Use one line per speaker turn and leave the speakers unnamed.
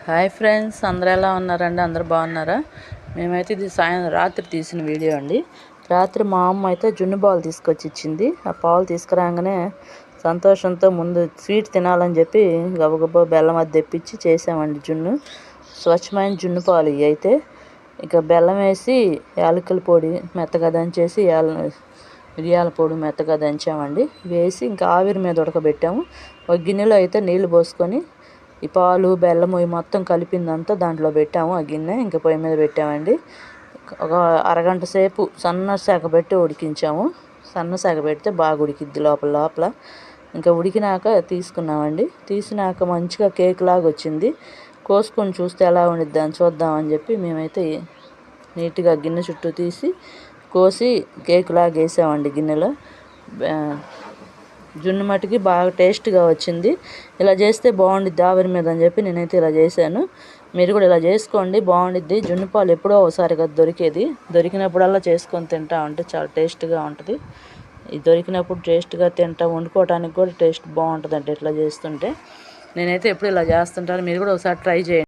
Hi friends, అందరూ ఎలా ఉన్నారండి? అందరూ బాగున్నారా? మేమైతే ఇది రాత్రి తీసిన వీడియో అండి. రాత్రి మా అమ్మ అయితే జున్ను పాలు తీసుకొచ్చి ఇచ్చింది. ఆ పాలు తీసుకురాగానే సంతోషంతో ముందు స్వీట్ తినాలని చెప్పి గబగబా బెల్లం అది తెప్పించి చేసామండి. స్వచ్ఛమైన జున్ను పాలు ఇవి అయితే. ఇక బెల్లం వేసి యాలకుల పొడి మెత్తగా దంచేసి మిరియాల పొడి మెత్తగా దంచామండి. వేసి ఇంకా ఆవిరి మీద ఉడకబెట్టాము. ఒక గిన్నెలో అయితే నీళ్లు పోసుకొని ఈ పాలు బెల్లము ఇవి మొత్తం కలిపిందంతా దాంట్లో పెట్టాము. ఆ గిన్నె ఇంకా పొయ్యి మీద పెట్టామండి. ఒక అరగంట సేపు సన్న శాఖ పెట్టి ఉడికించాము. సన్న శాఖ పెడితే బాగా ఉడికిద్ది లోపల. ఇంకా ఉడికినాక తీసుకున్నామండి. తీసినాక మంచిగా కేక్ లాగా వచ్చింది. కోసుకొని చూస్తే ఎలా ఉండిద్ది అని చూద్దామని చెప్పి మేమైతే నీట్గా గిన్నె చుట్టూ తీసి కోసి కేక్ లాగా వేసామండి గిన్నెలో. జున్ను మట్టుకి బాగా టేస్ట్గా వచ్చింది. ఇలా చేస్తే బాగుండిద్ది ఆవిరి మీద అని చెప్పి నేనైతే ఇలా చేశాను. మీరు కూడా ఇలా చేసుకోండి, బాగుండిద్ది. జున్ను పాలు ఎప్పుడో ఒకసారి కదా దొరికేది. దొరికినప్పుడల్లా చేసుకొని తింటా ఉంటే చాలా టేస్ట్గా ఉంటుంది. ఇది దొరికినప్పుడు టేస్ట్గా వండుకోవడానికి కూడా టేస్ట్ బాగుంటుందండి ఇట్లా చేస్తుంటే. నేనైతే ఎప్పుడు ఇలా చేస్తుంటాను. మీరు కూడా ఒకసారి ట్రై చేయండి.